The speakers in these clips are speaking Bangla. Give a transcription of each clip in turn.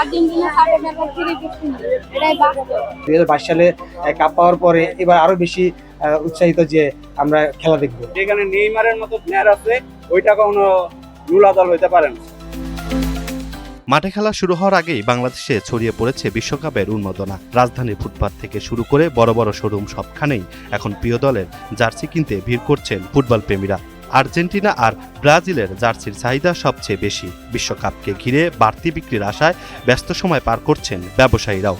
আর্জেন্টিনা সাপোর্টাররা ফিরে গেছে, এটাই বাস্তব। 2022 সালে কাপ পাওয়ার পরে এবার আরো বেশি উৎসাহিত যে আমরা খেলা দেখব। যেখানে নেইমারের মতো প্লেয়ার আছে ওইটা কোনো লুলাদল হইতে পারে না। মাঠে খেলা শুরু হওয়ার আগেই বাংলাদেশে ছড়িয়ে পড়েছে বিশ্বকাপের উন্মাদনা। রাজধানীর ফুটপাত থেকে শুরু করে বড় বড় শোরুম সবখানেই এখন প্রিয় দলের জার্সি কিনতে ভিড় করছেন ফুটবল প্রেমীরা। আর্জেন্টিনা আর ব্রাজিলের জার্সির চাহিদা সবচেয়ে বেশি। বিশ্বকাপকে ঘিরে বাড়তি বিক্রির আশায় ব্যস্ত সময় পার করছেন ব্যবসায়ীরাও।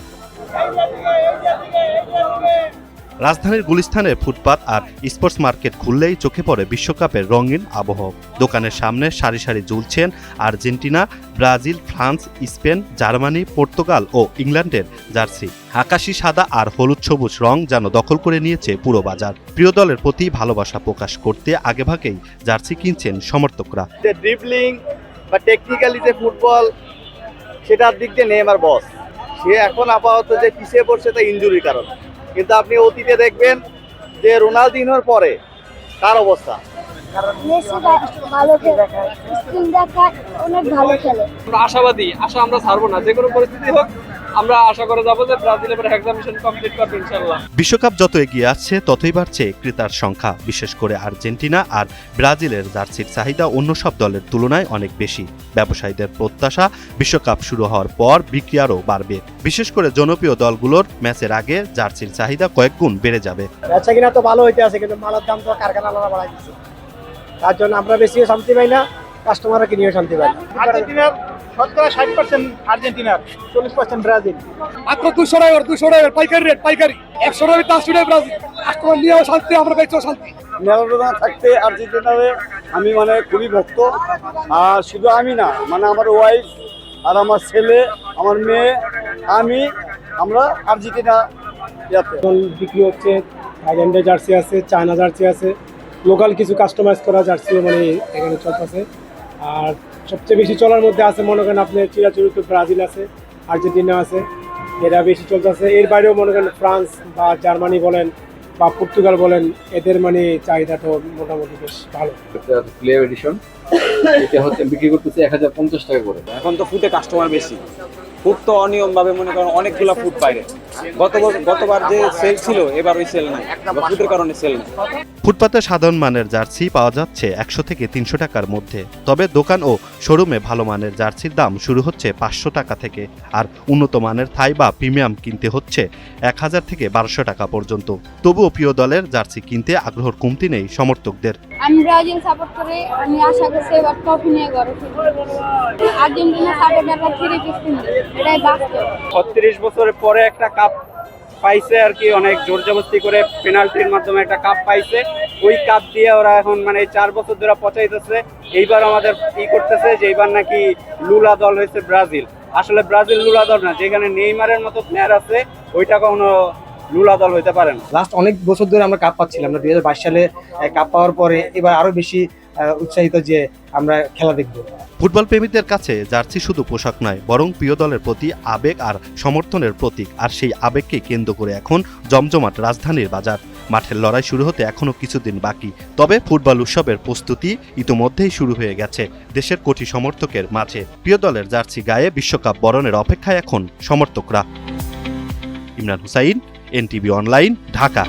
রাজধানীর গুলিস্তানের ফুটপাত আর স্পোর্টস মার্কেট খুললেই চোখে পড়ে বিশ্বকাপের রঙিন আবহ। দোকানের সামনে সারি সারি ঝুলছেন Argentina, Brazil, France, Spain, Germany, Portugal ও ইংল্যান্ডের জার্সি। আকাশি সাদা আর হলুদ সবুজ রং যেন দখল করে নিয়েছে পুরো বাজার। প্রিয় দলের প্রতি ভালোবাসা প্রকাশ করতে আগেভাগেই জার্সি কিনছেন সমর্থকরা। ড্রিবলিং বা টেকনিক্যালি যে ফুটবল সেটার দিক দিয়ে নেইমার বস, সে এখন আপাতত যে পিছিয়ে পড়ছে তা ইনজুরির কারণে। কিন্তু আপনি অতীতে দেখবেন যে রোনালদিনোর পরে তার অবস্থা, মেসি ভালো খেলে, স্কিল দেখায়, অনেক ভালো খেলে। আমরা আশাবাদী, আমরা ছাড়বো না। যে কোনো পরিস্থিতি হোক আমরা আশা করে যাবো যে ব্রাজিল এবার এক্সামিনেশন কমপ্লিট করবে ইনশাআল্লাহ। বিশ্বকাপ যত এগিয়ে আসছে ততই বাড়ছে ক্রেতার সংখ্যা। বিশেষ করে আর্জেন্টিনা আর ব্রাজিলের জার্সির চাহিদা অন্য সব দলের তুলনায় অনেক বেশি। ব্যবসায়ীদের প্রত্যাশা বিশ্বকাপ শুরু হওয়ার পর বিক্রি আরও বাড়বে। বিশেষ করে জনপ্রিয় দলগুলোর ম্যাচের আগে জার্সির চাহিদা কয়েক গুণ বেড়ে যাবে। বেচা কিনা তো ভালো হইতে আছে, কিন্তু মালের দাম তো কারখানাওয়ালা বাড়াই দিচ্ছে। তার জন্য আমরা বেশিও শান্তি পাই না, কাস্টমাররা কিনেও শান্তি পাই না। আর্জেন্টিনার শতকরা 60% আর্জেন্টিনার, 40% ব্রাজিল। মাত্র 200 টাকা পাইকারি রেট, পাইকারি 100 টাকা 10 টাকা ব্রাজিল। কাস্টমার নিয়েও শান্তি, আমরা বেচেও শান্তি। ম্যারাডোনা থাকতে আর্জেন্টিনারে আমি খুবই ভক্ত। আর শুধু আমি না, আমার ওয়াইফ আর আমার ছেলে, আমার মেয়ে, আমরা আর্জেন্টিনা বিক্রি হচ্ছে। থাইল্যান্ডের জার্সি আছে, চায়না জার্সি আছে, লোকাল কিছু কাস্টমাইজ করা জার্সিও এখানে চলতেছে। আর সবচেয়ে বেশি চলার মধ্যে আছে মনে করেন আপনার চিরাচরিত ব্রাজিল আছে, আর্জেন্টিনা আছে, এরা বেশি চলতেছে। এর বাইরেও মনে করেন ফ্রান্স বা জার্মানি বলেন বা পর্তুগাল বলেন, এদের চাহিদাটা মোটামুটি বেশ ভালো। প্লেয়ার এডিশন এটা হচ্ছে বিক্রি করতেছে 1050 টাকা করে। এখন তো ফুটে কাস্টমার বেশি। ফুট তো অনিয়মভাবে অনেকগুলো ফুট বাইরে। গতবার যে সেল ছিল এবার ওই সেল নাই, ফুটের কারণে সেল নাই। ফুটপাতে সাধারণ মানের জার্সি পাওয়া যাচ্ছে 100 থেকে 300 টাকার মধ্যে। তবে দোকান ও শোরুমে ভালো মানের জার্সির দাম শুরু হচ্ছে 500 টাকা থেকে। আর উন্নত মানের থাই বা প্রিমিয়াম কিনতে হচ্ছে 1000 থেকে 1200 টাকা পর্যন্ত। তবুও প্রিয় দলের জার্সি কিনতে আগ্রহর কমতি নেই সমর্থকদের। আমি ব্রাজিল সাপোর্ট করে, আমি আশা করছি এবার ট্রফি নিয়ে ঘরে ফিরবো। আর্জেন্টিনা সাপোর্টাররা ফিরে গেছে, এটাই বাস্তব। 36 বছরের পরে একটা কাপ পাইছে আর কি, অনেক জোর জবরদস্তি করে পেনাল্টির মাধ্যমে একটা কাপ পাইছে। ওই কাপ দিয়ে ওরা এখন 4 বছর ধরে পচাইতেছে। এইবার আমাদের করতেছে যে এইবার নাকি লুলা দল হয়েছে ব্রাজিল। আসলে ব্রাজিল লুলা দল না, যেখানে নেইমারের মতো প্লেয়ার আছে ওইটা কোনো লুলা দল হইতে পারে না। লাস্ট অনেক বছর ধরে আমরা কাপ পাচ্ছিলাম না। 2022 সালে কাপ পাওয়ার পরে এবার আরো বেশি উৎসাহিত যে আমরা খেলা দেখব। ফুটবল প্রেমীদের কাছে জার্সি শুধু পোশাক নয়, বরং প্রিয় দলের প্রতি আবেগ আর সমর্থনের প্রতীক। আর সেই আবেগকে কেন্দ্র করে এখন জমজমাট রাজধানীর বাজার। মাঠের লড়াই শুরু হতে এখনো কিছুদিন বাকি। তবে ফুটবল উৎসবের প্রস্তুতি ইতোমধ্যেই শুরু হয়ে গেছে দেশের কোটি সমর্থকের মাঝে। প্রিয় দলের জার্সি গায়ে বিশ্বকাপ বরণের অপেক্ষায় এখন সমর্থকরা। Imran Hussain, NTV online, Dhaka.